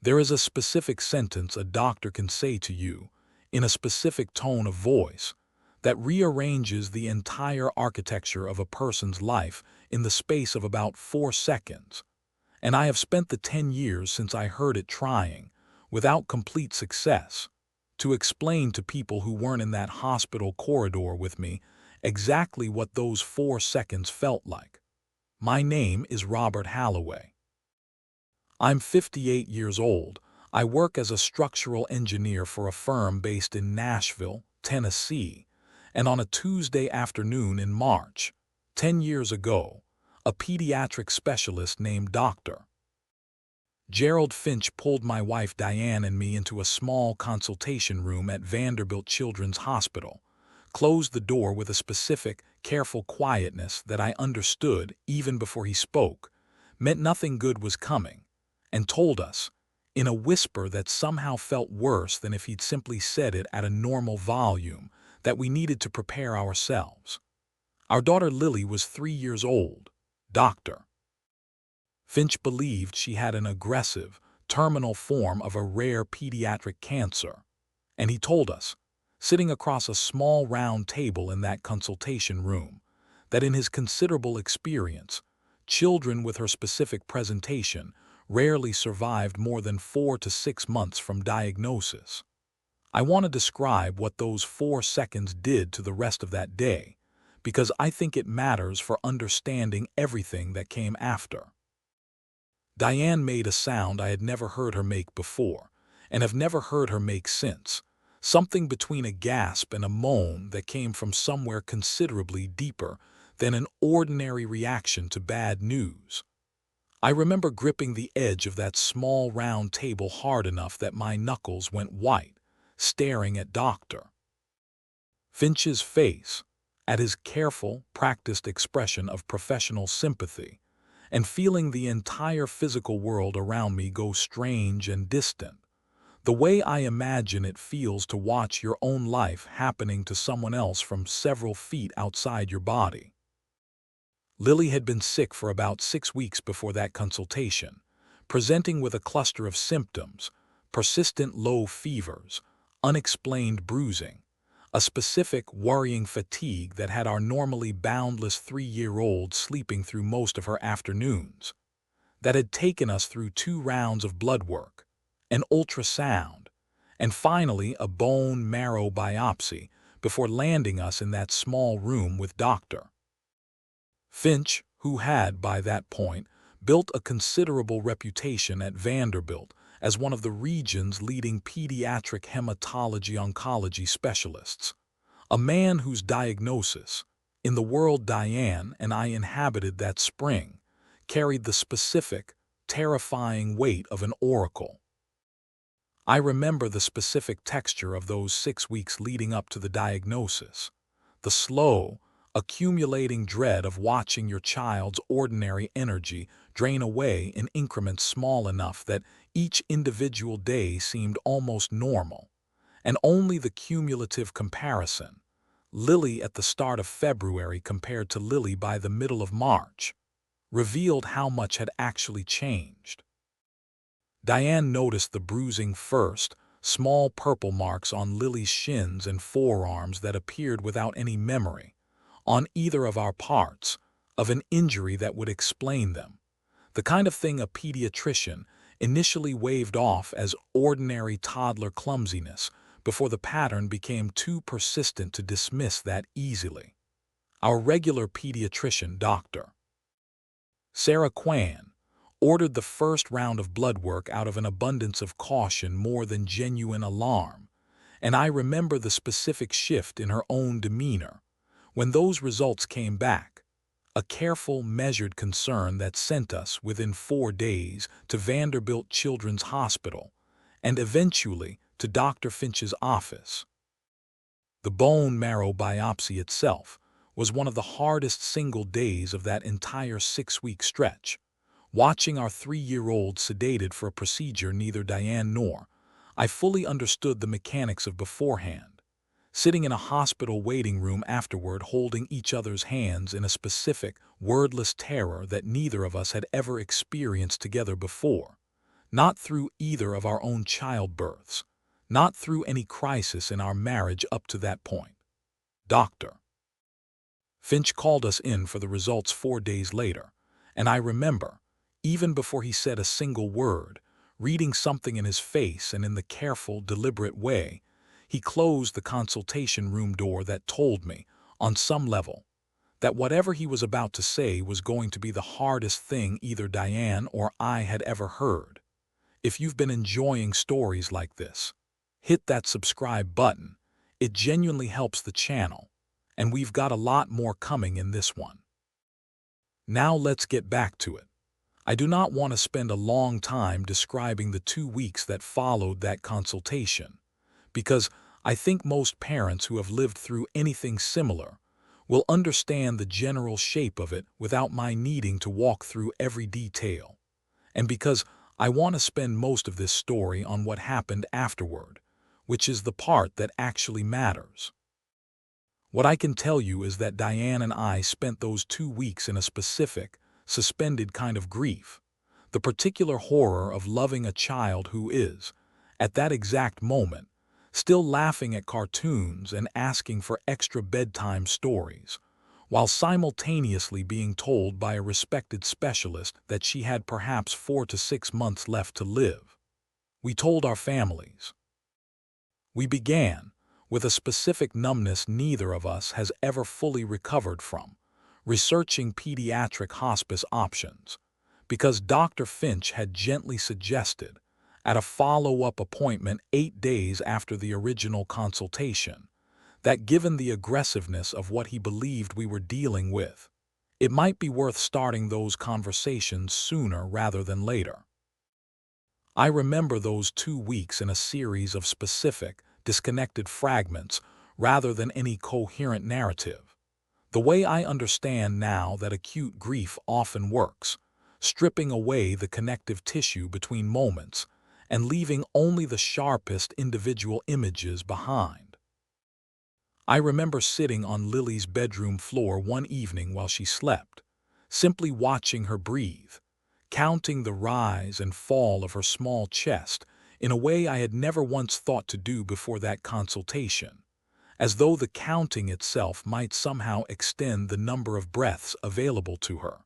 There is a specific sentence a doctor can say to you, in a specific tone of voice, that rearranges the entire architecture of a person's life in the space of about 4 seconds. And I have spent the 10 years since I heard it trying, without complete success, to explain to people who weren't in that hospital corridor with me exactly what those 4 seconds felt like. My name is Robert Halloway. I'm 58 years old. I work as a structural engineer for a firm based in Nashville, Tennessee, and on a Tuesday afternoon in March, 10 years ago, a pediatric specialist named Dr. Gerald Finch pulled my wife Diane and me into a small consultation room at Vanderbilt Children's Hospital, closed the door with a specific, careful quietness that I understood even before he spoke, meant nothing good was coming, and told us, in a whisper that somehow felt worse than if he'd simply said it at a normal volume, that we needed to prepare ourselves. Our daughter Lily was 3 years old. Dr. Finch believed she had an aggressive, terminal form of a rare pediatric cancer, and he told us, sitting across a small round table in that consultation room, that in his considerable experience, children with her specific presentation rarely survived more than 4 to 6 months from diagnosis. I want to describe what those 4 seconds did to the rest of that day, because I think it matters for understanding everything that came after. Diane made a sound I had never heard her make before, and have never heard her make since, something between a gasp and a moan that came from somewhere considerably deeper than an ordinary reaction to bad news. I remember gripping the edge of that small round table hard enough that my knuckles went white, staring at Dr. Finch's face, at his careful, practiced expression of professional sympathy, and feeling the entire physical world around me go strange and distant, the way I imagine it feels to watch your own life happening to someone else from several feet outside your body. Lily had been sick for about 6 weeks before that consultation, presenting with a cluster of symptoms: persistent low fevers, unexplained bruising, a specific worrying fatigue that had our normally boundless 3-year-old sleeping through most of her afternoons, that had taken us through 2 rounds of blood work, an ultrasound, and finally a bone marrow biopsy before landing us in that small room with Dr. Finch, who had, by that point, built a considerable reputation at Vanderbilt as one of the region's leading pediatric hematology-oncology specialists, a man whose diagnosis, in the world Diane and I inhabited that spring, carried the specific, terrifying weight of an oracle. I remember the specific texture of those 6 weeks leading up to the diagnosis, the slow, accumulating dread of watching your child's ordinary energy drain away in increments small enough that each individual day seemed almost normal, and only the cumulative comparison, Lily at the start of February compared to Lily by the middle of March, revealed how much had actually changed. Diane noticed the bruising first, small purple marks on Lily's shins and forearms that appeared without any memory, on either of our parts, of an injury that would explain them, the kind of thing a pediatrician initially waved off as ordinary toddler clumsiness before the pattern became too persistent to dismiss that easily. Our regular pediatrician, Dr. Sarah Kwan, ordered the first round of blood work out of an abundance of caution more than genuine alarm, and I remember the specific shift in her own demeanor when those results came back, a careful, measured concern that sent us within 4 days to Vanderbilt Children's Hospital and eventually to Dr. Finch's office. The bone marrow biopsy itself was one of the hardest single days of that entire 6-week stretch. Watching our 3-year-old sedated for a procedure neither Diane nor I fully understood the mechanics of beforehand, sitting in a hospital waiting room afterward holding each other's hands in a specific, wordless terror that neither of us had ever experienced together before, not through either of our own childbirths, not through any crisis in our marriage up to that point. Doctor Finch called us in for the results 4 days later, and I remember, even before he said a single word, reading something in his face and in the careful, deliberate way, he closed the consultation room door that told me, on some level, that whatever he was about to say was going to be the hardest thing either Diane or I had ever heard. If you've been enjoying stories like this, hit that subscribe button. It genuinely helps the channel, and we've got a lot more coming in this one. Now let's get back to it. I do not want to spend a long time describing the 2 weeks that followed that consultation, because I think most parents who have lived through anything similar will understand the general shape of it without my needing to walk through every detail, and because I want to spend most of this story on what happened afterward, which is the part that actually matters. What I can tell you is that Diane and I spent those 2 weeks in a specific, suspended kind of grief, the particular horror of loving a child who is, at that exact moment, still laughing at cartoons and asking for extra bedtime stories, while simultaneously being told by a respected specialist that she had perhaps 4 to 6 months left to live. We told our families. We began with a specific numbness neither of us has ever fully recovered from, researching pediatric hospice options, because Dr. Finch had gently suggested, at a follow-up appointment 8 days after the original consultation, that given the aggressiveness of what he believed we were dealing with, it might be worth starting those conversations sooner rather than later. I remember those 2 weeks in a series of specific, disconnected fragments rather than any coherent narrative. The way I understand now that acute grief often works, stripping away the connective tissue between moments and leaving only the sharpest individual images behind. I remember sitting on Lily's bedroom floor one evening while she slept, simply watching her breathe, counting the rise and fall of her small chest in a way I had never once thought to do before that consultation, as though the counting itself might somehow extend the number of breaths available to her.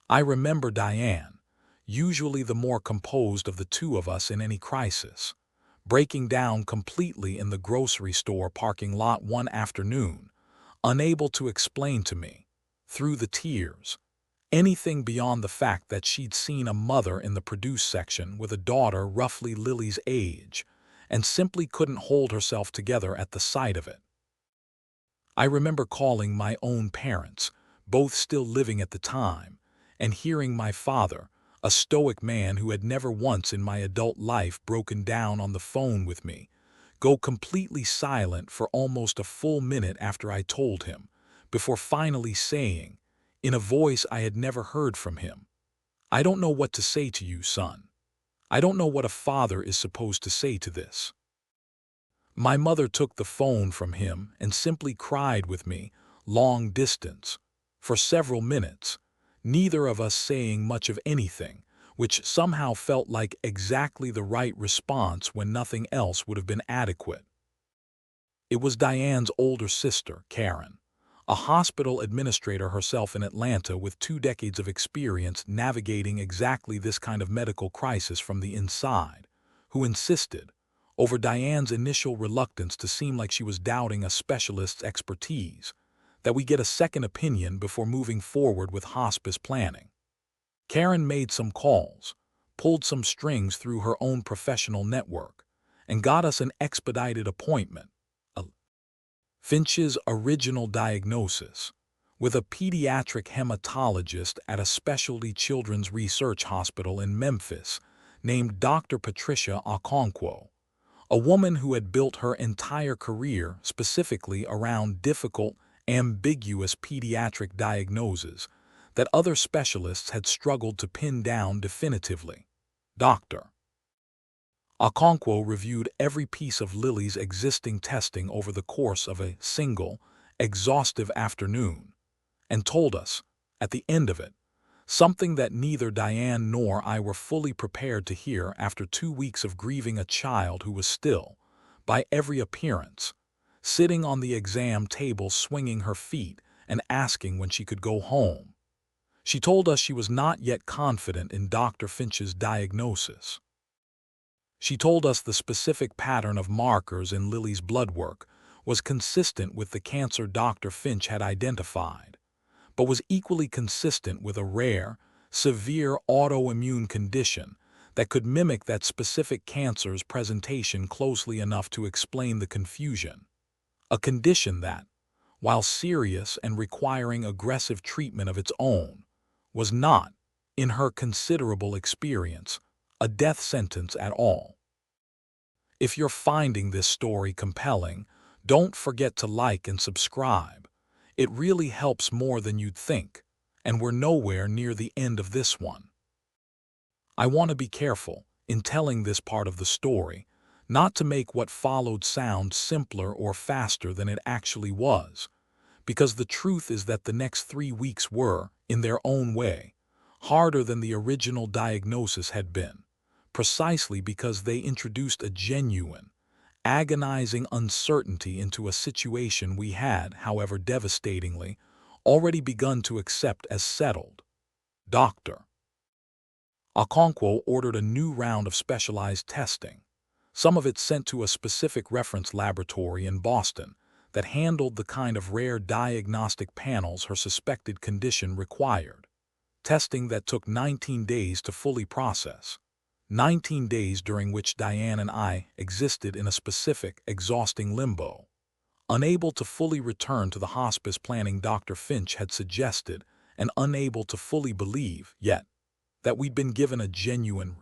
I remember Diane, usually the more composed of the two of us in any crisis, breaking down completely in the grocery store parking lot one afternoon, unable to explain to me, through the tears, anything beyond the fact that she'd seen a mother in the produce section with a daughter roughly Lily's age, and simply couldn't hold herself together at the sight of it. I remember calling my own parents, both still living at the time, and hearing my father, a stoic man who had never once in my adult life broken down on the phone with me, go completely silent for almost a full minute after I told him, before finally saying, in a voice I had never heard from him, "I don't know what to say to you, son. I don't know what a father is supposed to say to this." My mother took the phone from him and simply cried with me, long distance, for several minutes, neither of us saying much of anything, which somehow felt like exactly the right response when nothing else would have been adequate. It was Diane's older sister, Karen, a hospital administrator herself in Atlanta with 2 decades of experience navigating exactly this kind of medical crisis from the inside, who insisted, over Diane's initial reluctance to seem like she was doubting a specialist's expertise, that we get a second opinion before moving forward with hospice planning. Karen made some calls, pulled some strings through her own professional network, and got us an expedited appointment, Finch's original diagnosis, with a pediatric hematologist at a specialty children's research hospital in Memphis named Dr. Patricia Okonkwo, a woman who had built her entire career specifically around difficult, ambiguous pediatric diagnoses that other specialists had struggled to pin down definitively. Dr. Okonkwo reviewed every piece of Lily's existing testing over the course of a single, exhaustive afternoon, and told us, at the end of it, something that neither Diane nor I were fully prepared to hear after 2 weeks of grieving a child who was still, by every appearance, sitting on the exam table swinging her feet and asking when she could go home. She told us she was not yet confident in Dr. Finch's diagnosis. She told us the specific pattern of markers in Lily's blood work was consistent with the cancer Dr. Finch had identified, but was equally consistent with a rare, severe autoimmune condition that could mimic that specific cancer's presentation closely enough to explain the confusion. A condition that, while serious and requiring aggressive treatment of its own, was not, in her considerable experience, a death sentence at all. If you're finding this story compelling, don't forget to like and subscribe. It really helps more than you'd think, and we're nowhere near the end of this one. I want to be careful, in telling this part of the story, not to make what followed sound simpler or faster than it actually was, because the truth is that the next 3 weeks were, in their own way, harder than the original diagnosis had been, precisely because they introduced a genuine, agonizing uncertainty into a situation we had, however devastatingly, already begun to accept as settled. Dr. Okonkwo ordered a new round of specialized testing, some of it sent to a specific reference laboratory in Boston that handled the kind of rare diagnostic panels her suspected condition required, testing that took 19 days to fully process. 19 days during which Diane and I existed in a specific, exhausting limbo, unable to fully return to the hospice planning Dr. Finch had suggested and unable to fully believe, yet, that we'd been given a genuine.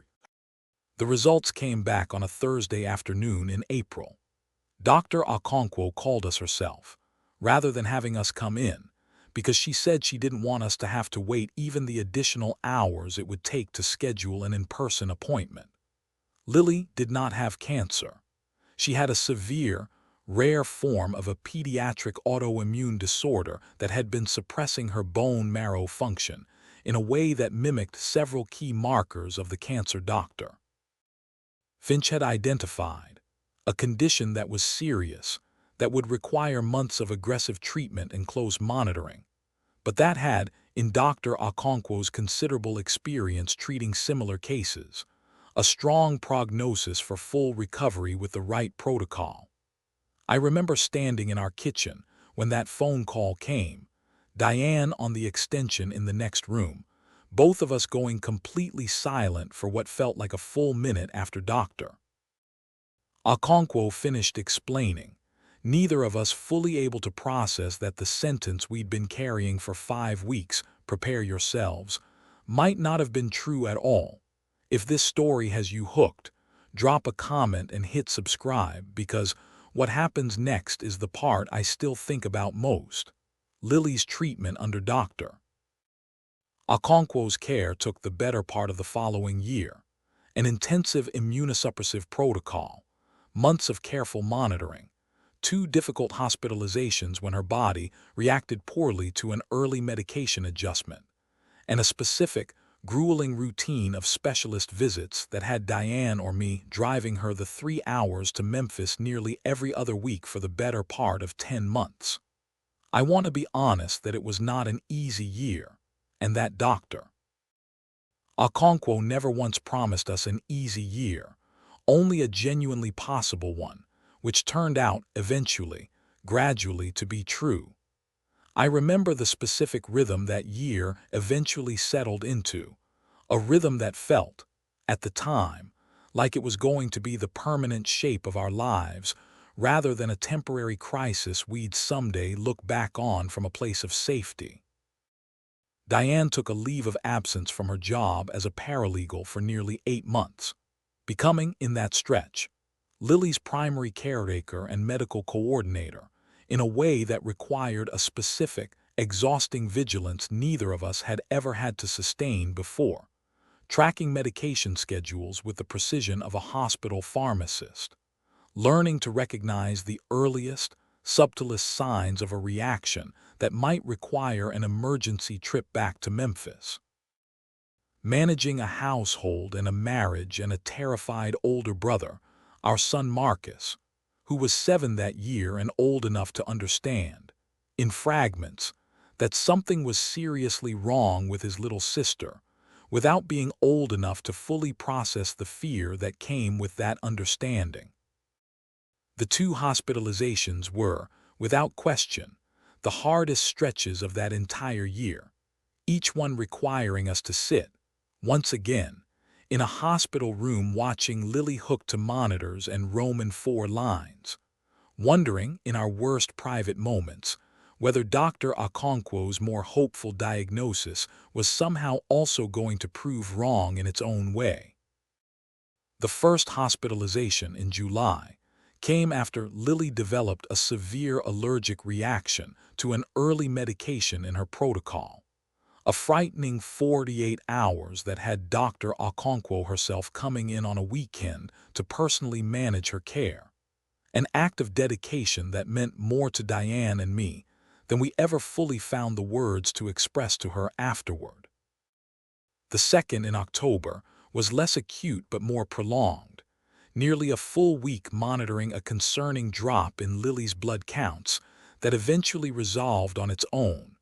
The results came back on a Thursday afternoon in April. Dr. Okonkwo called us herself, rather than having us come in, because she said she didn't want us to have to wait even the additional hours it would take to schedule an in-person appointment. Lily did not have cancer. She had a severe, rare form of a pediatric autoimmune disorder that had been suppressing her bone marrow function in a way that mimicked several key markers of the cancer Dr. Finch had identified, a condition that was serious, that would require months of aggressive treatment and close monitoring, but that had, in Dr. Okonkwo's considerable experience treating similar cases, a strong prognosis for full recovery with the right protocol. I remember standing in our kitchen when that phone call came, Diane on the extension in the next room, both of us going completely silent for what felt like a full minute after Dr. Okonkwo finished explaining, neither of us fully able to process that the sentence we'd been carrying for 5 weeks, prepare yourselves, might not have been true at all. If this story has you hooked, drop a comment and hit subscribe, because what happens next is the part I still think about most. Lily's treatment under Dr. Okonkwo's care took the better part of the following year, an intensive immunosuppressive protocol, months of careful monitoring, 2 difficult hospitalizations when her body reacted poorly to an early medication adjustment, and a specific, grueling routine of specialist visits that had Diane or me driving her the 3 hours to Memphis nearly every other week for the better part of 10 months. I want to be honest that it was not an easy year, and that Dr. Okonkwo never once promised us an easy year, only a genuinely possible one, which turned out, eventually, gradually to be true. I remember the specific rhythm that year eventually settled into, a rhythm that felt, at the time, like it was going to be the permanent shape of our lives, rather than a temporary crisis we'd someday look back on from a place of safety. Diane took a leave of absence from her job as a paralegal for nearly 8 months, becoming, in that stretch, Lily's primary caretaker and medical coordinator, in a way that required a specific, exhausting vigilance neither of us had ever had to sustain before, tracking medication schedules with the precision of a hospital pharmacist, learning to recognize the earliest, subtlest signs of a reaction that might require an emergency trip back to Memphis. managing a household and a marriage and a terrified older brother, our son Marcus, who was 7 that year and old enough to understand, in fragments, that something was seriously wrong with his little sister, without being old enough to fully process the fear that came with that understanding. The 2 hospitalizations were, without question, the hardest stretches of that entire year, each one requiring us to sit, once again, in a hospital room watching Lily hooked to monitors and Roman 4 lines, wondering, in our worst private moments, whether Dr. Okonkwo's more hopeful diagnosis was somehow also going to prove wrong in its own way. The first hospitalization in July came after Lily developed a severe allergic reaction to an early medication in her protocol, a frightening 48 hours that had Dr. Okonkwo herself coming in on a weekend to personally manage her care, an act of dedication that meant more to Diane and me than we ever fully found the words to express to her afterward. The second in October was less acute but more prolonged, nearly a full week monitoring a concerning drop in Lily's blood counts that eventually resolved on its own,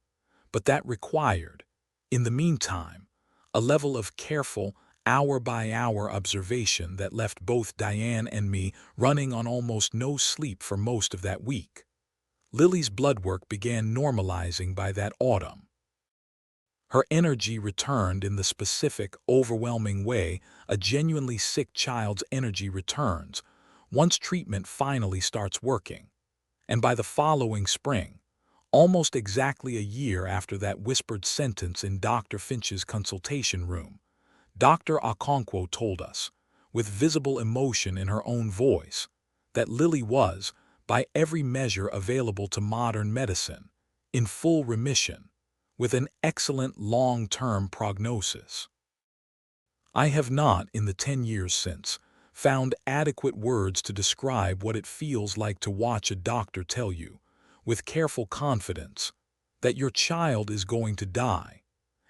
but that required, in the meantime, a level of careful, hour-by-hour observation that left both Diane and me running on almost no sleep for most of that week. Lily's blood work began normalizing by that autumn. Her energy returned in the specific, overwhelming way a genuinely sick child's energy returns once treatment finally starts working. And by the following spring, almost exactly a year after that whispered sentence in Dr. Finch's consultation room, Dr. Okonkwo told us, with visible emotion in her own voice, that Lily was, by every measure available to modern medicine, in full remission, with an excellent long-term prognosis. I have not, in the 10 years since, found adequate words to describe what it feels like to watch a doctor tell you, with careful confidence, that your child is going to die,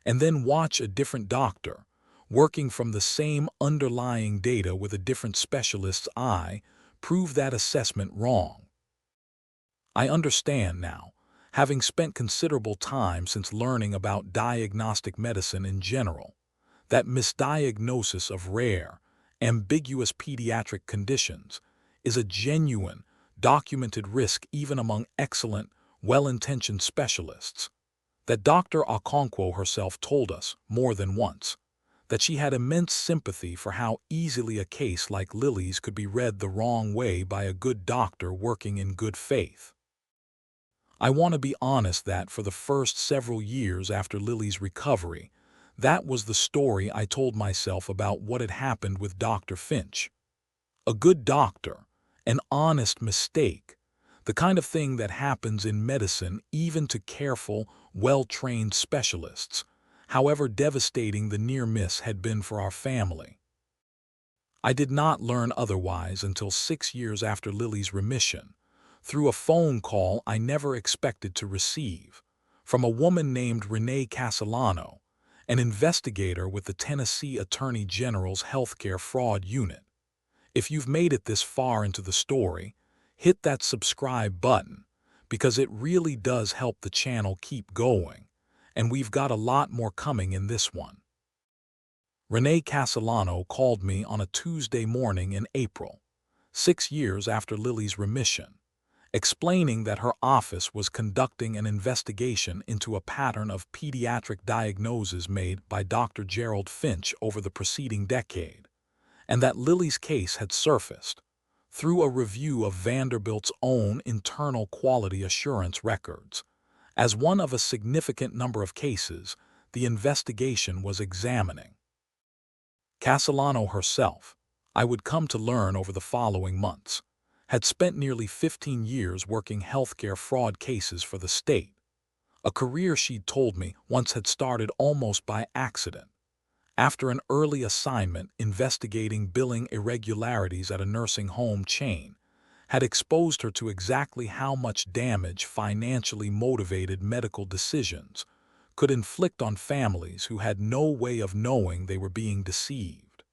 and then watch a different doctor, working from the same underlying data with a different specialist's eye, prove that assessment wrong. I understand now, having spent considerable time since learning about diagnostic medicine in general, that misdiagnosis of rare, ambiguous pediatric conditions is a genuine, documented risk even among excellent, well-intentioned specialists, that Dr. Okonkwo herself told us more than once, that she had immense sympathy for how easily a case like Lily's could be read the wrong way by a good doctor working in good faith. I want to be honest that for the first several years after Lily's recovery, that was the story I told myself about what had happened with Dr. Finch. A good doctor, an honest mistake, the kind of thing that happens in medicine even to careful, well-trained specialists, however devastating the near miss had been for our family. I did not learn otherwise until 6 years after Lily's remission, through a phone call I never expected to receive, from a woman named Renee Castellano, an investigator with the Tennessee Attorney General's Healthcare Fraud Unit. If you've made it this far into the story, hit that subscribe button, because it really does help the channel keep going, and we've got a lot more coming in this one. Renee Castellano called me on a Tuesday morning in April, 6 years after Lily's remission, explaining that her office was conducting an investigation into a pattern of pediatric diagnoses made by Dr. Gerald Finch over the preceding decade, and that Lily's case had surfaced, through a review of Vanderbilt's own internal quality assurance records, as one of a significant number of cases the investigation was examining. Castellano herself, I would come to learn over the following months, had spent nearly 15 years working healthcare fraud cases for the state, a career she'd told me once had started almost by accident, after an early assignment investigating billing irregularities at a nursing home chain had exposed her to exactly how much damage financially motivated medical decisions could inflict on families who had no way of knowing they were being deceived.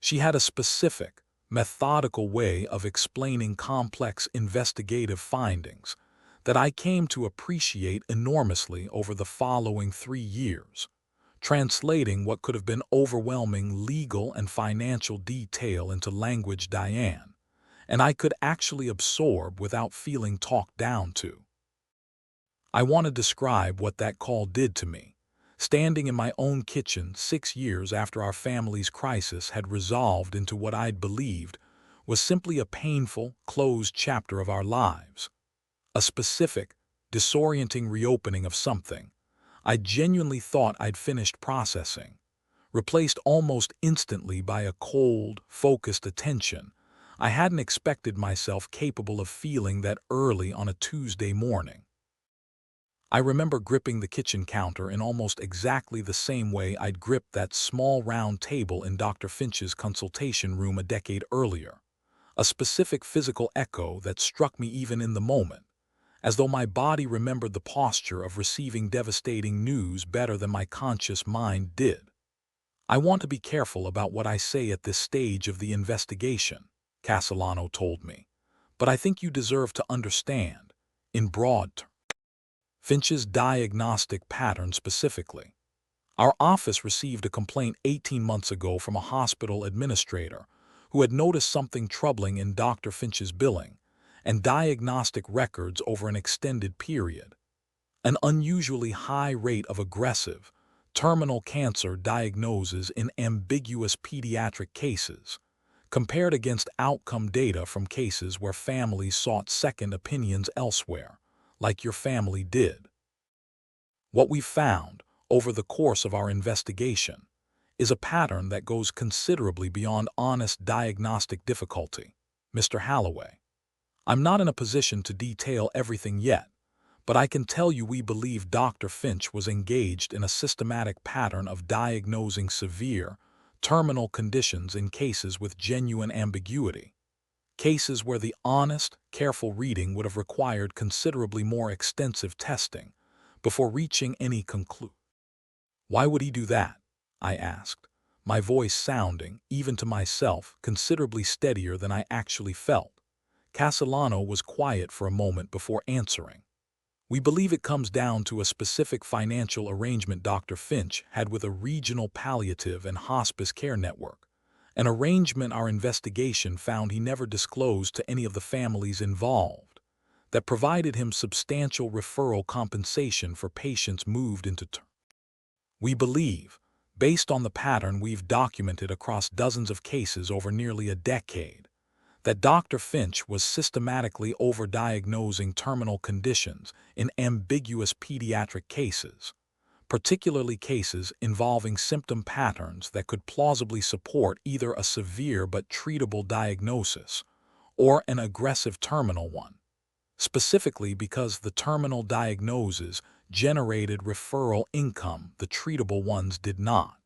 She had a specific, methodical way of explaining complex investigative findings that I came to appreciate enormously over the following 3 years, translating what could have been overwhelming legal and financial detail into language Diane, and I could actually absorb without feeling talked down to. I want to describe what that call did to me, standing in my own kitchen 6 years after our family's crisis had resolved into what I'd believed was simply a painful, closed chapter of our lives. A specific, disorienting reopening of something I genuinely thought I'd finished processing, replaced almost instantly by a cold, focused attention I hadn't expected myself capable of feeling that early on a Tuesday morning. I remember gripping the kitchen counter in almost exactly the same way I'd gripped that small round table in Dr. Finch's consultation room a decade earlier, a specific physical echo that struck me even in the moment, as though my body remembered the posture of receiving devastating news better than my conscious mind did. I want to be careful about what I say at this stage of the investigation, Castellano told me, but I think you deserve to understand, in broad terms, Finch's diagnostic pattern specifically. Our office received a complaint 18 months ago from a hospital administrator who had noticed something troubling in Dr. Finch's billing and diagnostic records over an extended period. An unusually high rate of aggressive, terminal cancer diagnoses in ambiguous pediatric cases, compared against outcome data from cases where families sought second opinions elsewhere, like your family did. What we found, over the course of our investigation, is a pattern that goes considerably beyond honest diagnostic difficulty, Mr. Halloway. I'm not in a position to detail everything yet, but I can tell you we believe Dr. Finch was engaged in a systematic pattern of diagnosing severe, terminal conditions in cases with genuine ambiguity, cases where the honest, careful reading would have required considerably more extensive testing before reaching any conclusion. Why would he do that? I asked, my voice sounding, even to myself, considerably steadier than I actually felt. Castellano was quiet for a moment before answering. We believe it comes down to a specific financial arrangement Dr. Finch had with a regional palliative and hospice care network, an arrangement our investigation found he never disclosed to any of the families involved, that provided him substantial referral compensation for patients moved into term. We believe, based on the pattern we've documented across dozens of cases over nearly a decade, that Dr. Finch was systematically overdiagnosing terminal conditions in ambiguous pediatric cases, particularly cases involving symptom patterns that could plausibly support either a severe but treatable diagnosis or an aggressive terminal one, specifically because the terminal diagnoses generated referral income the treatable ones did not.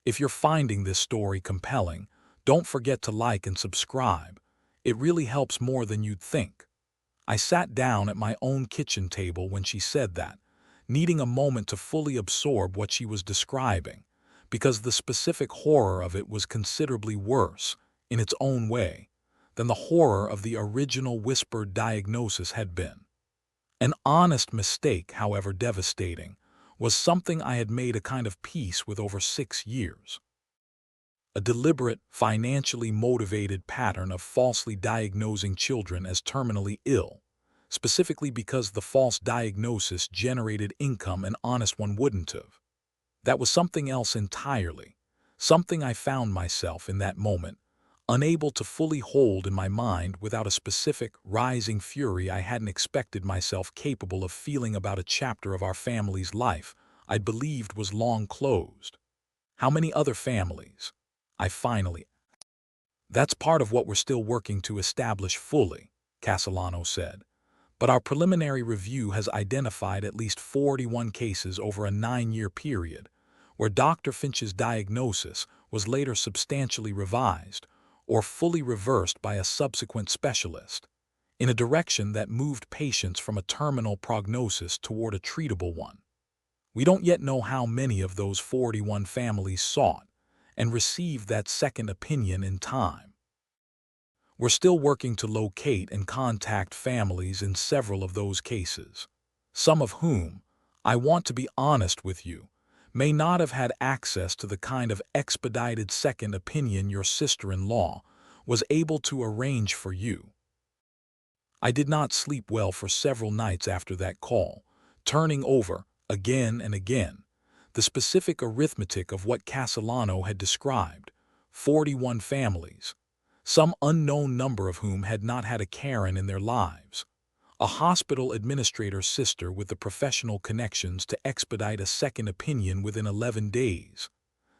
If you're finding this story compelling, don't forget to like and subscribe. It really helps more than you'd think. I sat down at my own kitchen table when she said that, needing a moment to fully absorb what she was describing, because the specific horror of it was considerably worse, in its own way, than the horror of the original whispered diagnosis had been. An honest mistake, however devastating, was something I had made a kind of peace with over 6 years. A deliberate, financially motivated pattern of falsely diagnosing children as terminally ill, specifically because the false diagnosis generated income an honest one wouldn't have. That was something else entirely, something I found myself in that moment, unable to fully hold in my mind without a specific, rising fury I hadn't expected myself capable of feeling about a chapter of our family's life I'd believed was long closed. How many other families? I finally. That's part of what we're still working to establish fully, Castellano said. But our preliminary review has identified at least 41 cases over a 9-year period where Dr. Finch's diagnosis was later substantially revised or fully reversed by a subsequent specialist, in a direction that moved patients from a terminal prognosis toward a treatable one. We don't yet know how many of those 41 families sought and received that second opinion in time. We're still working to locate and contact families in several of those cases, some of whom, I want to be honest with you, may not have had access to the kind of expedited second opinion your sister-in-law was able to arrange for you. I did not sleep well for several nights after that call, turning over, again and again, the specific arithmetic of what Castellano had described: 41 families, some unknown number of whom had not had a Karen in their lives, a hospital administrator's sister with the professional connections to expedite a second opinion within 11 days,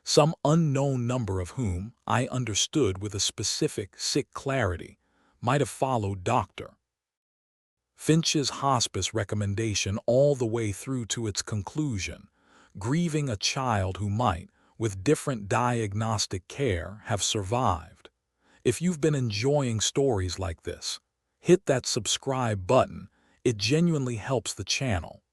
some unknown number of whom, I understood with a specific, sick clarity, might have followed Dr. Finch's hospice recommendation all the way through to its conclusion, grieving a child who might, with different diagnostic care, have survived. If you've been enjoying stories like this, hit that subscribe button. It genuinely helps the channel.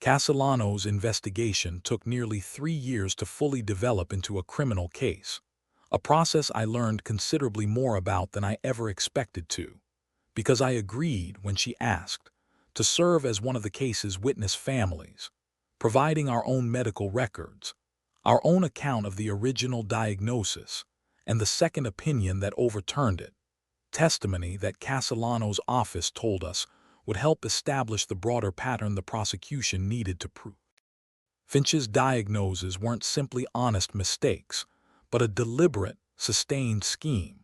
Castellano's investigation took nearly 3 years to fully develop into a criminal case, a process I learned considerably more about than I ever expected to, because I agreed when she asked to serve as one of the case's witness families, providing our own medical records, our own account of the original diagnosis, and the second opinion that overturned it, testimony that Castellano's office told us would help establish the broader pattern the prosecution needed to prove. Finch's diagnoses weren't simply honest mistakes, but a deliberate, sustained scheme.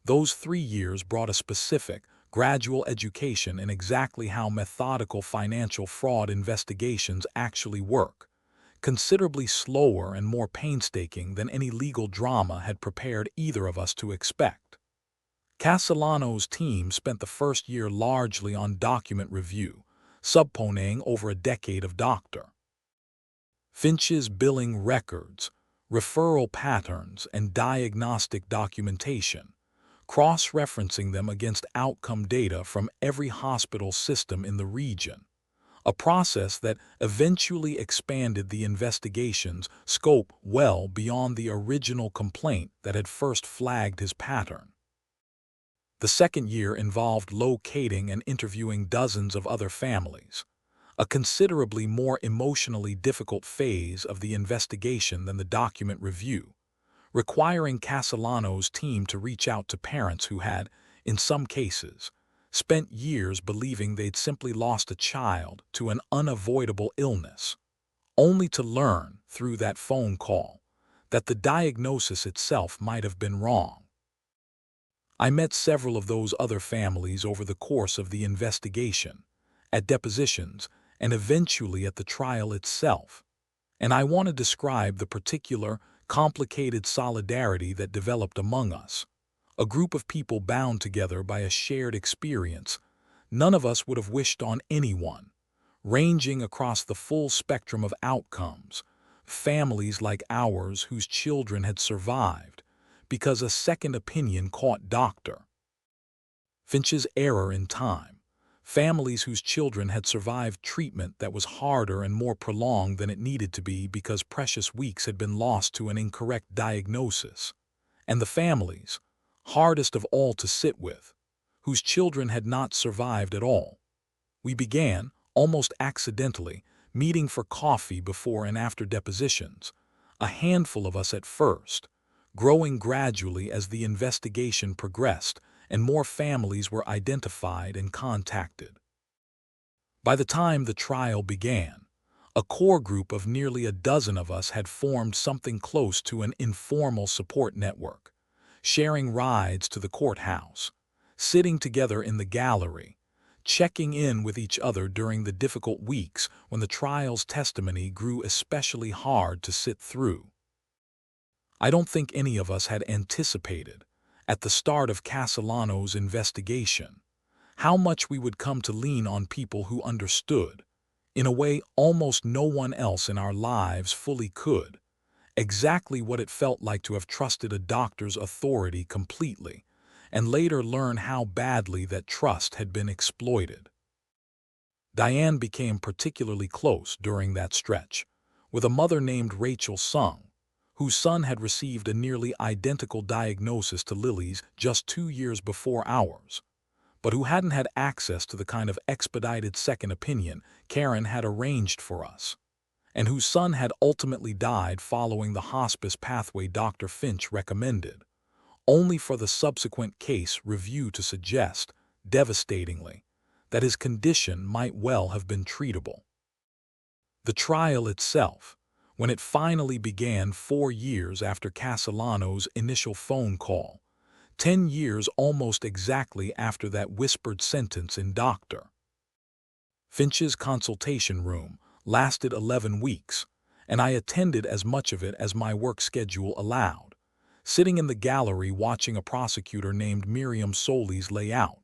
Those 3 years brought a specific, gradual education in exactly how methodical financial fraud investigations actually work, considerably slower and more painstaking than any legal drama had prepared either of us to expect. Castellano's team spent the first year largely on document review, subpoenaing over a decade of Dr. Finch's billing records, referral patterns, and diagnostic documentation, cross-referencing them against outcome data from every hospital system in the region, a process that eventually expanded the investigation's scope well beyond the original complaint that had first flagged his pattern. The second year involved locating and interviewing dozens of other families, a considerably more emotionally difficult phase of the investigation than the document review, requiring Castellano's team to reach out to parents who had, in some cases, spent years believing they'd simply lost a child to an unavoidable illness, only to learn, through that phone call, that the diagnosis itself might have been wrong. I met several of those other families over the course of the investigation, at depositions, and eventually at the trial itself, and I want to describe the particular, complicated solidarity that developed among us, a group of people bound together by a shared experience none of us would have wished on anyone, ranging across the full spectrum of outcomes, families like ours whose children had survived because a second opinion caught Dr. Finch's error in time, families whose children had survived treatment that was harder and more prolonged than it needed to be because precious weeks had been lost to an incorrect diagnosis, and the families, hardest of all to sit with, whose children had not survived at all. We began, almost accidentally, meeting for coffee before and after depositions, a handful of us at first, growing gradually as the investigation progressed and more families were identified and contacted. By the time the trial began, a core group of nearly a dozen of us had formed something close to an informal support network, sharing rides to the courthouse, sitting together in the gallery, checking in with each other during the difficult weeks when the trial's testimony grew especially hard to sit through. I don't think any of us had anticipated, at the start of Castellano's investigation, how much we would come to lean on people who understood, in a way almost no one else in our lives fully could, exactly what it felt like to have trusted a doctor's authority completely, and later learn how badly that trust had been exploited. Diane became particularly close during that stretch, with a mother named Rachel Sung, whose son had received a nearly identical diagnosis to Lily's just 2 years before ours, but who hadn't had access to the kind of expedited second opinion Karen had arranged for us, and whose son had ultimately died following the hospice pathway Dr. Finch recommended, only for the subsequent case review to suggest, devastatingly, that his condition might well have been treatable. The trial itself, when it finally began 4 years after Castellano's initial phone call, 10 years almost exactly after that whispered sentence in Dr. Finch's consultation room, lasted 11 weeks, and I attended as much of it as my work schedule allowed, sitting in the gallery watching a prosecutor named Miriam Solis lay out,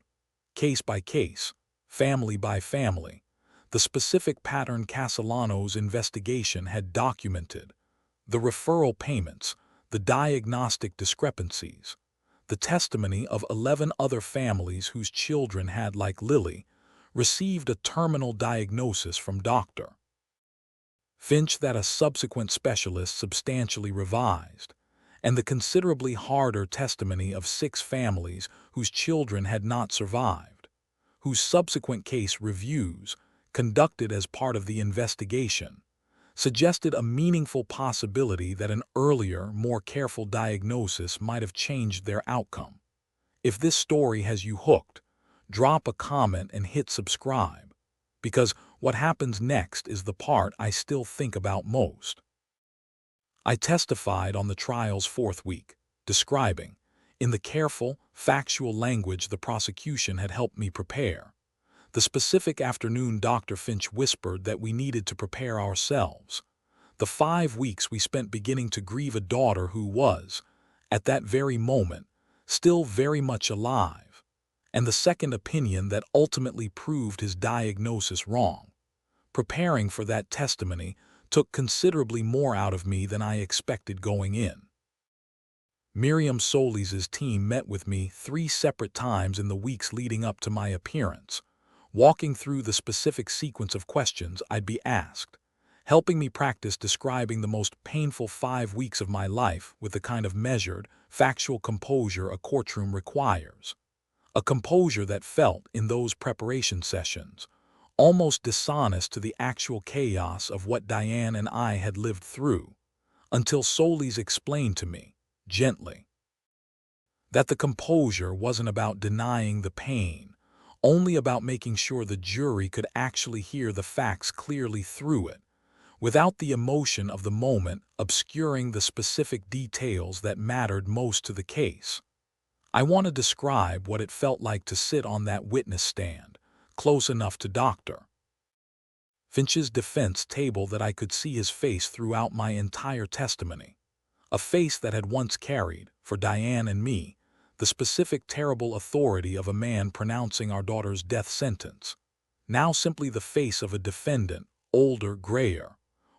case by case, family by family, the specific pattern Castellano's investigation had documented, the referral payments, the diagnostic discrepancies, the testimony of 11 other families whose children had, like Lily, received a terminal diagnosis from Dr. Finch that a subsequent specialist substantially revised, and the considerably harder testimony of 6 families whose children had not survived, whose subsequent case reviews, conducted as part of the investigation, suggested a meaningful possibility that an earlier, more careful diagnosis might have changed their outcome. If this story has you hooked, drop a comment and hit subscribe, because what happens next is the part I still think about most. I testified on the trial's 4th week, describing, in the careful, factual language the prosecution had helped me prepare, the specific afternoon Dr. Finch whispered that we needed to prepare ourselves, the 5 weeks we spent beginning to grieve a daughter who was, at that very moment, still very much alive, and the second opinion that ultimately proved his diagnosis wrong. Preparing for that testimony took considerably more out of me than I expected going in. Miriam Solis' team met with me 3 separate times in the weeks leading up to my appearance, walking through the specific sequence of questions I'd be asked, helping me practice describing the most painful 5 weeks of my life with the kind of measured, factual composure a courtroom requires. A composure that felt, in those preparation sessions, almost dishonest to the actual chaos of what Diane and I had lived through, until Solis explained to me, gently, that the composure wasn't about denying the pain, only about making sure the jury could actually hear the facts clearly through it, without the emotion of the moment obscuring the specific details that mattered most to the case. I want to describe what it felt like to sit on that witness stand, close enough to Dr. Finch's defense table that I could see his face throughout my entire testimony, a face that had once carried, for Diane and me, the specific terrible authority of a man pronouncing our daughter's death sentence, now simply the face of a defendant, older, grayer,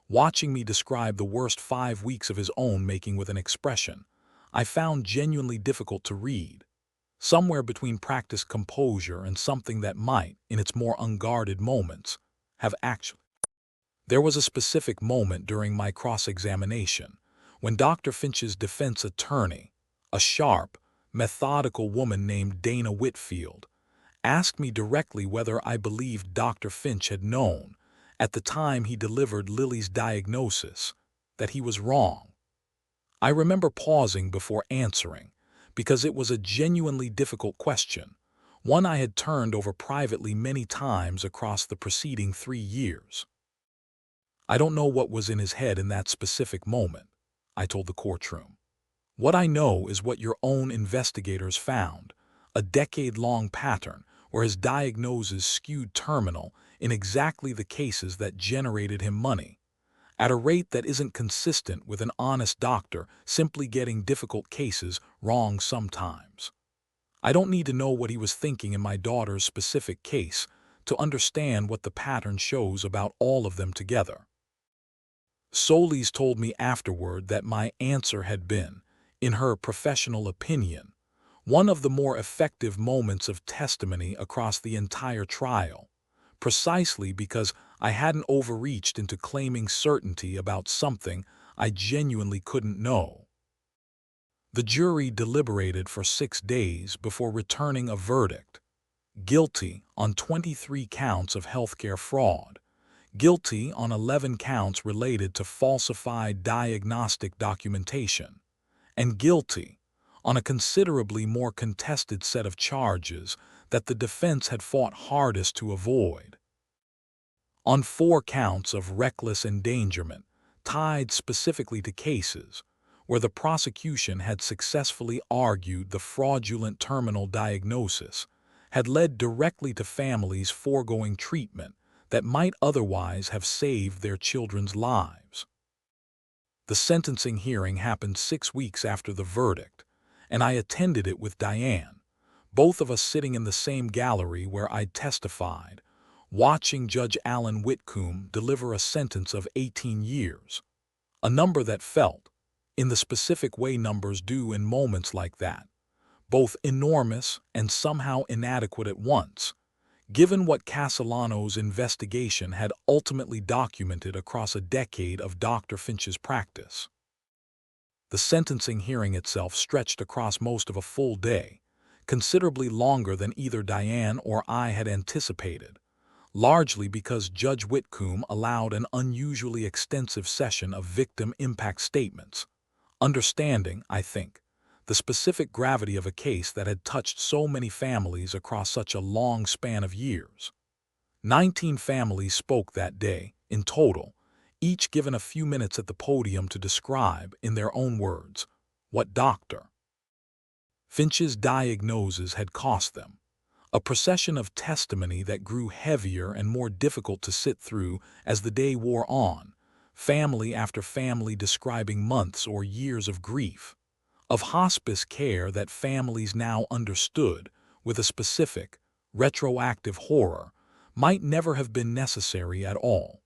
watching me describe the worst 5 weeks of his own making with an expression I found genuinely difficult to read, somewhere between practiced composure and something that might, in its more unguarded moments, have actually. There was a specific moment during my cross-examination when Dr. Finch's defense attorney, a sharp, methodical woman named Dana Whitfield, asked me directly whether I believed Dr. Finch had known, at the time he delivered Lily's diagnosis, that he was wrong. I remember pausing before answering, because it was a genuinely difficult question, one I had turned over privately many times across the preceding 3 years. I don't know what was in his head in that specific moment, I told the courtroom. What I know is what your own investigators found, a decade-long pattern where his diagnosis skewed terminal in exactly the cases that generated him money, at a rate that isn't consistent with an honest doctor simply getting difficult cases wrong sometimes. I don't need to know what he was thinking in my daughter's specific case to understand what the pattern shows about all of them together. Solis told me afterward that my answer had been, in her professional opinion, one of the more effective moments of testimony across the entire trial, precisely because I hadn't overreached into claiming certainty about something I genuinely couldn't know. The jury deliberated for 6 days before returning a verdict: guilty on 23 counts of healthcare fraud, guilty on 11 counts related to falsified diagnostic documentation, and guilty on a considerably more contested set of charges that the defense had fought hardest to avoid. On 4 counts of reckless endangerment, tied specifically to cases where the prosecution had successfully argued the fraudulent terminal diagnosis had led directly to families foregoing treatment that might otherwise have saved their children's lives. The sentencing hearing happened 6 weeks after the verdict, and I attended it with Diane, both of us sitting in the same gallery where I'd testified, watching Judge Alan Whitcomb deliver a sentence of 18 years, a number that felt, in the specific way numbers do in moments like that, both enormous and somehow inadequate at once, given what Castellano's investigation had ultimately documented across a decade of Dr. Finch's practice. The sentencing hearing itself stretched across most of a full day, considerably longer than either Diane or I had anticipated, largely because Judge Whitcomb allowed an unusually extensive session of victim impact statements, understanding, I think, the specific gravity of a case that had touched so many families across such a long span of years. 19 families spoke that day, in total, each given a few minutes at the podium to describe, in their own words, what Dr. Finch's diagnosis had cost them. A procession of testimony that grew heavier and more difficult to sit through as the day wore on, family after family describing months or years of grief, of hospice care that families now understood with a specific, retroactive horror might never have been necessary at all.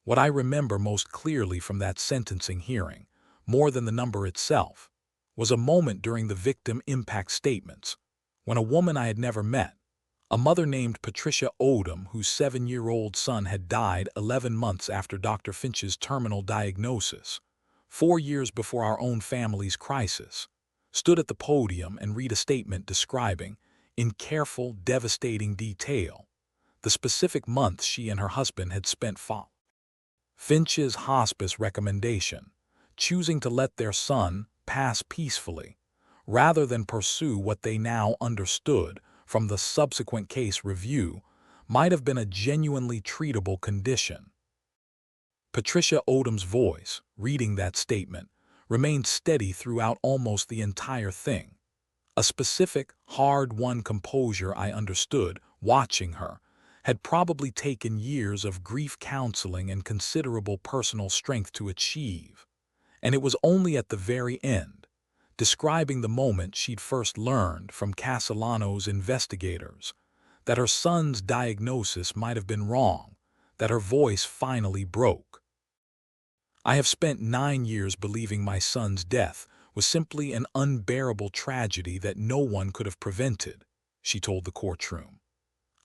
What I remember most clearly from that sentencing hearing, more than the number itself, was a moment during the victim impact statements, when a woman I had never met, a mother named Patricia Odom, whose 7-year-old son had died 11 months after Dr. Finch's terminal diagnosis, 4 years before our own family's crisis, stood at the podium and read a statement describing, in careful, devastating detail, the specific months she and her husband had spent following Finch's hospice recommendation, choosing to let their son pass peacefully, rather than pursue what they now understood from the subsequent case review might have been a genuinely treatable condition. Patricia Odom's voice, reading that statement, remained steady throughout almost the entire thing, a specific, hard-won composure I understood, watching her, had probably taken years of grief counseling and considerable personal strength to achieve, and it was only at the very end, describing the moment she'd first learned from Castellano's investigators that her son's diagnosis might have been wrong, that her voice finally broke. "I have spent 9 years believing my son's death was simply an unbearable tragedy that no one could have prevented," she told the courtroom.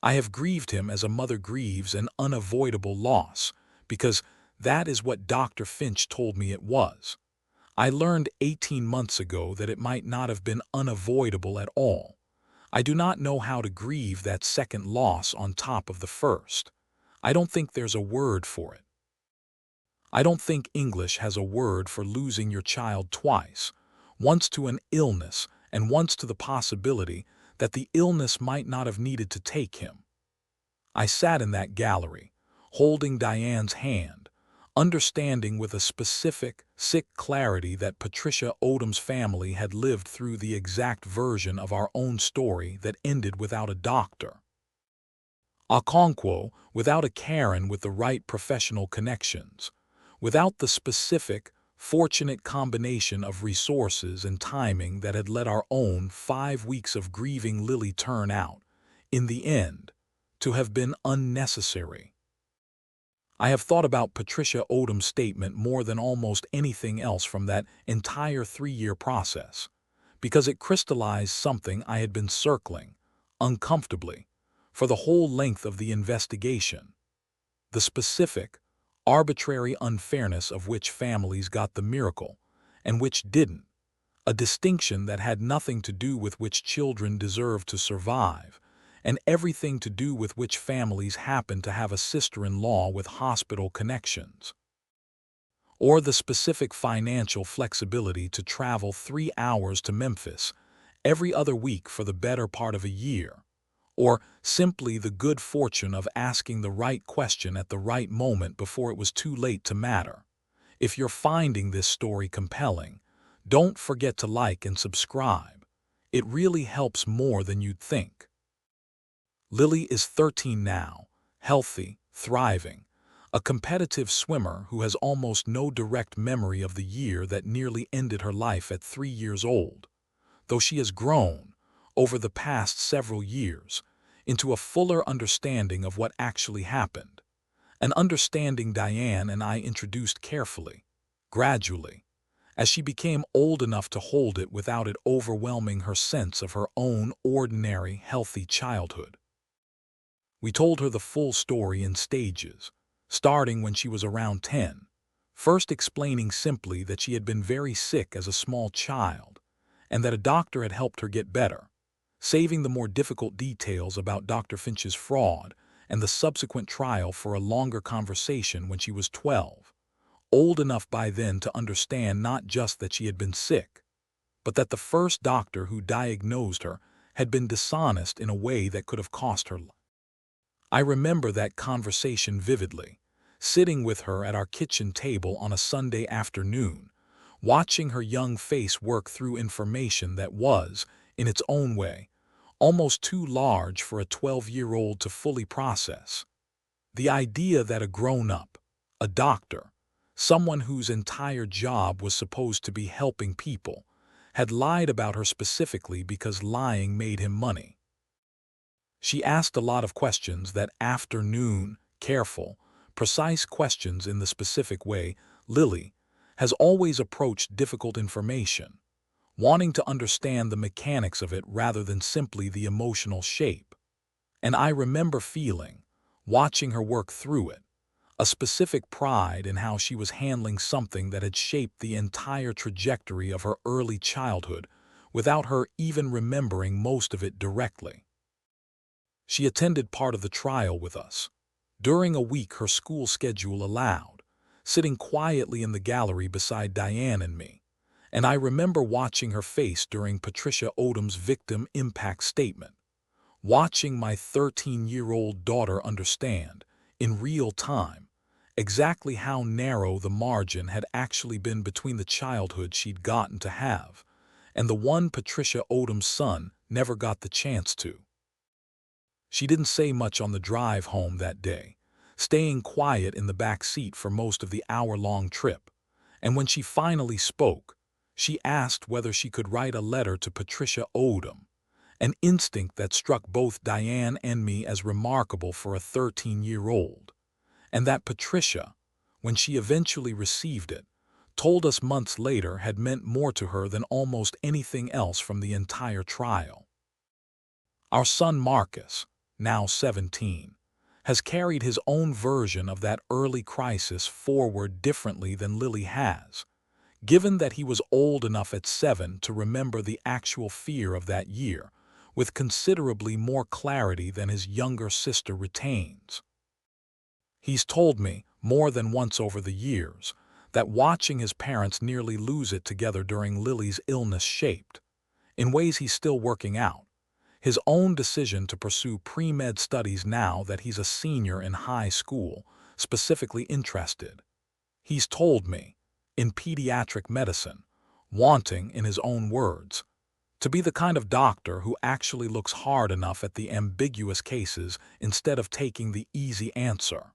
"I have grieved him as a mother grieves an unavoidable loss, because that is what Dr. Finch told me it was. I learned 18 months ago that it might not have been unavoidable at all. I do not know how to grieve that second loss on top of the first. I don't think there's a word for it. I don't think English has a word for losing your child twice, once to an illness and once to the possibility that the illness might not have needed to take him." I sat in that gallery, holding Diane's hand, understanding with a specific, sick clarity that Patricia Odom's family had lived through the exact version of our own story that ended without a doctor. Okonkwo, without a Karen with the right professional connections, without the specific, fortunate combination of resources and timing that had let our own 5 weeks of grieving Lily turn out, in the end, to have been unnecessary. I have thought about Patricia Odom's statement more than almost anything else from that entire 3-year process, because it crystallized something I had been circling, uncomfortably, for the whole length of the investigation. The specific, arbitrary unfairness of which families got the miracle and which didn't, a distinction that had nothing to do with which children deserved to survive, and everything to do with which families happened to have a sister-in-law with hospital connections. Or the specific financial flexibility to travel 3 hours to Memphis every other week for the better part of a year, or simply the good fortune of asking the right question at the right moment before it was too late to matter. If you're finding this story compelling, don't forget to like and subscribe. It really helps more than you'd think. Lily is 13 now, healthy, thriving, a competitive swimmer who has almost no direct memory of the year that nearly ended her life at 3 years old, though she has grown, over the past several years, into a fuller understanding of what actually happened, an understanding Diane and I introduced carefully, gradually, as she became old enough to hold it without it overwhelming her sense of her own ordinary, healthy childhood. We told her the full story in stages, starting when she was around 10, first explaining simply that she had been very sick as a small child, and that a doctor had helped her get better, saving the more difficult details about Dr. Finch's fraud and the subsequent trial for a longer conversation when she was 12, old enough by then to understand not just that she had been sick, but that the first doctor who diagnosed her had been dishonest in a way that could have cost her life. I remember that conversation vividly, sitting with her at our kitchen table on a Sunday afternoon, watching her young face work through information that was, in its own way, almost too large for a 12-year-old to fully process. The idea that a grown-up, a doctor, someone whose entire job was supposed to be helping people, had lied about her specifically because lying made him money. She asked a lot of questions that afternoon, careful, precise questions in the specific way Lily has always approached difficult information, wanting to understand the mechanics of it rather than simply the emotional shape. And I remember feeling, watching her work through it, a specific pride in how she was handling something that had shaped the entire trajectory of her early childhood without her even remembering most of it directly. She attended part of the trial with us, during a week her school schedule allowed, sitting quietly in the gallery beside Diane and me, and I remember watching her face during Patricia Odom's victim impact statement, watching my 13-year-old daughter understand, in real time, exactly how narrow the margin had actually been between the childhood she'd gotten to have and the one Patricia Odom's son never got the chance to. She didn't say much on the drive home that day, staying quiet in the back seat for most of the hour-long trip, and when she finally spoke, she asked whether she could write a letter to Patricia Odom, an instinct that struck both Diane and me as remarkable for a 13-year-old, and that Patricia, when she eventually received it, told us months later had meant more to her than almost anything else from the entire trial. Our son Marcus, now 17, has carried his own version of that early crisis forward differently than Lily has, given that he was old enough at 7 to remember the actual fear of that year, with considerably more clarity than his younger sister retains. He's told me, more than once over the years, that watching his parents nearly lose it together during Lily's illness shaped, in ways he's still working out, his own decision to pursue pre-med studies now that he's a senior in high school, specifically interested, he's told me, in pediatric medicine, wanting, in his own words, to be the kind of doctor who actually looks hard enough at the ambiguous cases instead of taking the easy answer.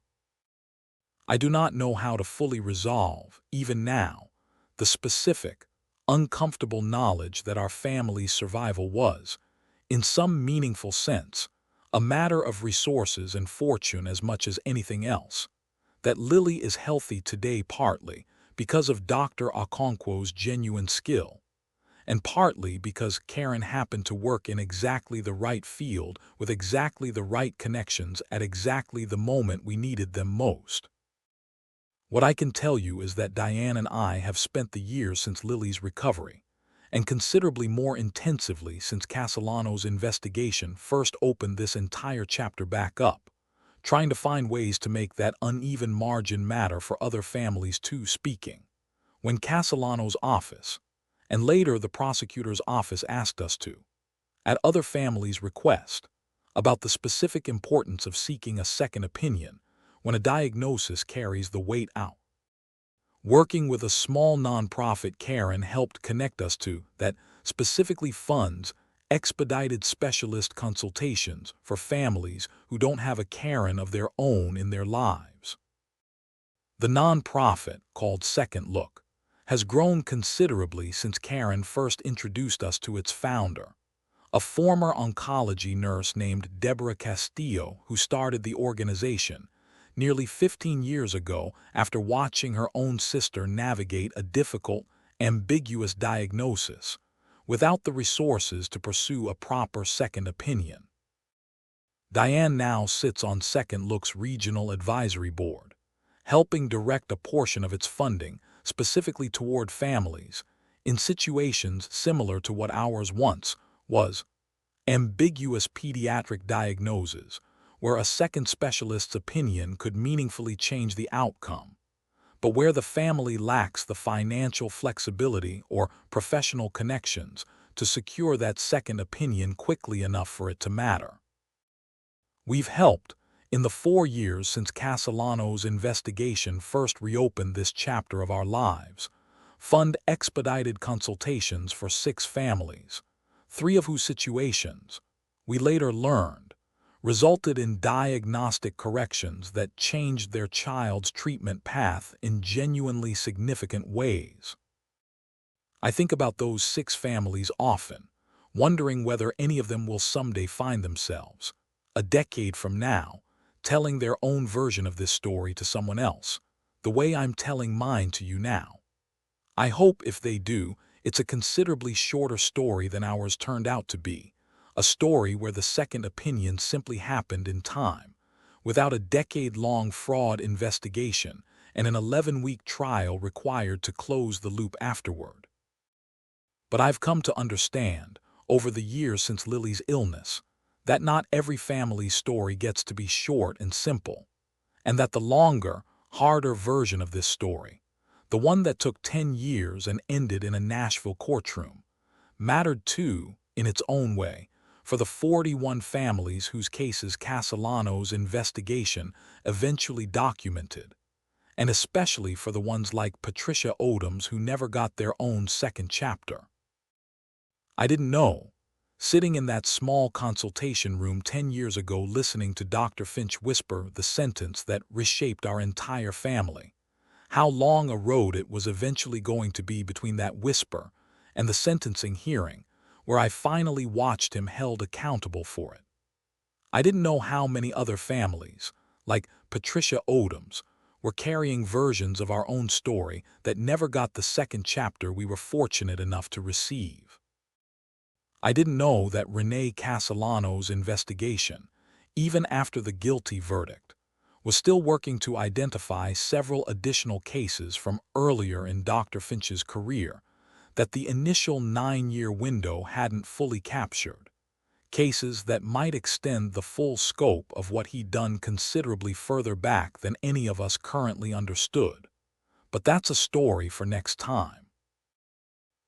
I do not know how to fully resolve, even now, the specific, uncomfortable knowledge that our family's survival was, in some meaningful sense, a matter of resources and fortune as much as anything else, that Lily is healthy today partly because of Dr. Okonkwo's genuine skill, and partly because Karen happened to work in exactly the right field with exactly the right connections at exactly the moment we needed them most. What I can tell you is that Diane and I have spent the years since Lily's recovery, and considerably more intensively since Castellano's investigation first opened this entire chapter back up, trying to find ways to make that uneven margin matter for other families too. Speaking. When Castellano's office, and later the prosecutor's office, asked us to, at other families' request, about the specific importance of seeking a second opinion when a diagnosis carries the weight out. Working with a small nonprofit, Karen helped connect us to that specifically funds expedited specialist consultations for families who don't have a Karen of their own in their lives. The nonprofit, called Second Look, has grown considerably since Karen first introduced us to its founder, a former oncology nurse named Deborah Castillo, who started the organization nearly 15 years ago after watching her own sister navigate a difficult, ambiguous diagnosis without the resources to pursue a proper second opinion. Diane now sits on Second Look's regional advisory board, helping direct a portion of its funding specifically toward families in situations similar to what ours once was, ambiguous pediatric diagnoses, where a second specialist's opinion could meaningfully change the outcome, but where the family lacks the financial flexibility or professional connections to secure that second opinion quickly enough for it to matter. We've helped, in the 4 years since Castellano's investigation first reopened this chapter of our lives, fund expedited consultations for 6 families, 3 of whose situations, we later learned, resulted in diagnostic corrections that changed their child's treatment path in genuinely significant ways. I think about those 6 families often, wondering whether any of them will someday find themselves, a decade from now, telling their own version of this story to someone else, the way I'm telling mine to you now. I hope if they do, it's a considerably shorter story than ours turned out to be, a story where the second opinion simply happened in time, without a decade-long fraud investigation and an 11-week trial required to close the loop afterward. But I've come to understand, over the years since Lily's illness, that not every family's story gets to be short and simple, and that the longer, harder version of this story, the one that took 10 years and ended in a Nashville courtroom, mattered too, in its own way, for the 41 families whose cases Castellano's investigation eventually documented, and especially for the ones like Patricia Odom's who never got their own second chapter. I didn't know, sitting in that small consultation room 10 years ago listening to Dr. Finch whisper the sentence that reshaped our entire family, how long a road it was eventually going to be between that whisper and the sentencing hearing, where I finally watched him held accountable for it. I didn't know how many other families, like Patricia Odom's, were carrying versions of our own story that never got the second chapter we were fortunate enough to receive. I didn't know that Renee Castellano's investigation, even after the guilty verdict, was still working to identify several additional cases from earlier in Dr. Finch's career that the initial 9-year window hadn't fully captured, cases that might extend the full scope of what he'd done considerably further back than any of us currently understood. But that's a story for next time.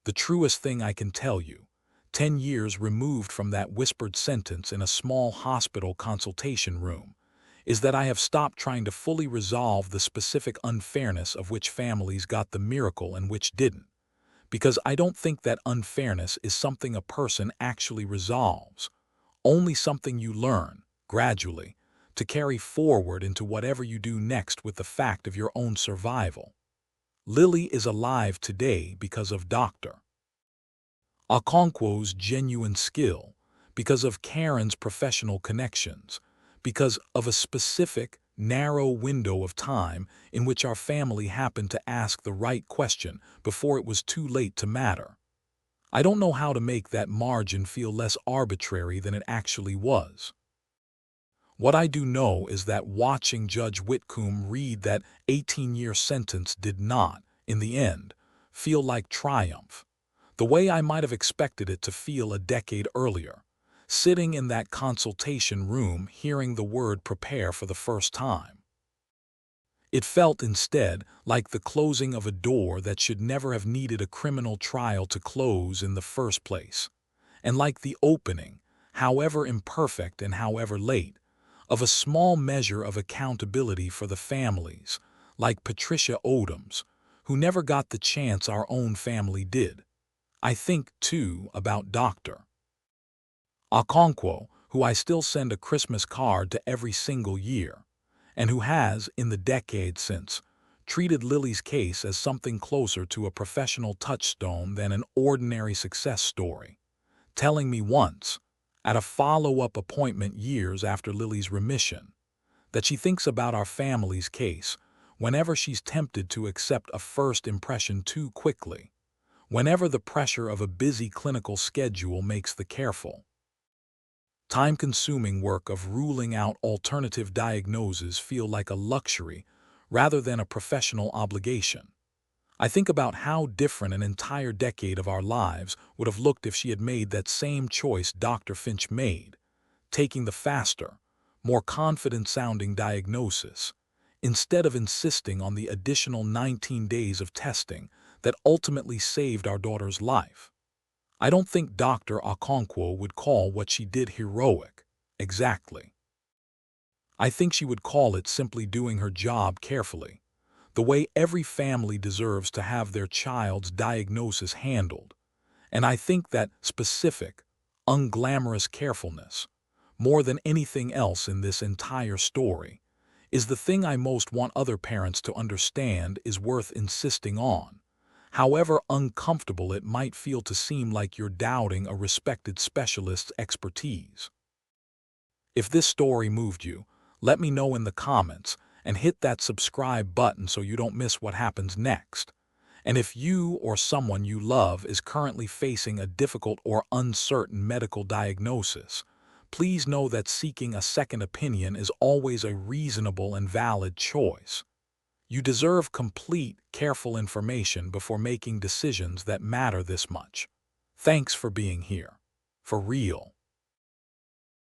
The truest thing I can tell you, 10 years removed from that whispered sentence in a small hospital consultation room, is that I have stopped trying to fully resolve the specific unfairness of which families got the miracle and which didn't, because I don't think that unfairness is something a person actually resolves, only something you learn, gradually, to carry forward into whatever you do next with the fact of your own survival. Lily is alive today because of Dr. Okonkwo's genuine skill, because of Karen's professional connections, because of a specific, narrow window of time in which our family happened to ask the right question before it was too late to matter. I don't know how to make that margin feel less arbitrary than it actually was. What I do know is that watching Judge Whitcomb read that 18-year sentence did not, in the end, feel like triumph, the way I might have expected it to feel a decade earlier, sitting in that consultation room hearing the word prepare for the first time. It felt instead like the closing of a door that should never have needed a criminal trial to close in the first place, and like the opening, however imperfect and however late, of a small measure of accountability for the families, like Patricia Odom's, who never got the chance our own family did. I think, too, about Dr. Okonkwo, who I still send a Christmas card to every single year, and who has, in the decade since, treated Lily's case as something closer to a professional touchstone than an ordinary success story, telling me once, at a follow-up appointment years after Lily's remission, that she thinks about our family's case whenever she's tempted to accept a first impression too quickly, whenever the pressure of a busy clinical schedule makes the careful, time-consuming work of ruling out alternative diagnoses feel like a luxury rather than a professional obligation. I think about how different an entire decade of our lives would have looked if she had made that same choice Dr. Finch made, taking the faster, more confident-sounding diagnosis, instead of insisting on the additional 19 days of testing that ultimately saved our daughter's life. I don't think Dr. Okonkwo would call what she did heroic, exactly. I think she would call it simply doing her job carefully, the way every family deserves to have their child's diagnosis handled. And I think that specific, unglamorous carefulness, more than anything else in this entire story, is the thing I most want other parents to understand is worth insisting on, however uncomfortable it might feel to seem like you're doubting a respected specialist's expertise. If this story moved you, let me know in the comments and hit that subscribe button so you don't miss what happens next. And if you or someone you love is currently facing a difficult or uncertain medical diagnosis, please know that seeking a second opinion is always a reasonable and valid choice. You deserve complete, careful information before making decisions that matter this much. Thanks for being here. For real.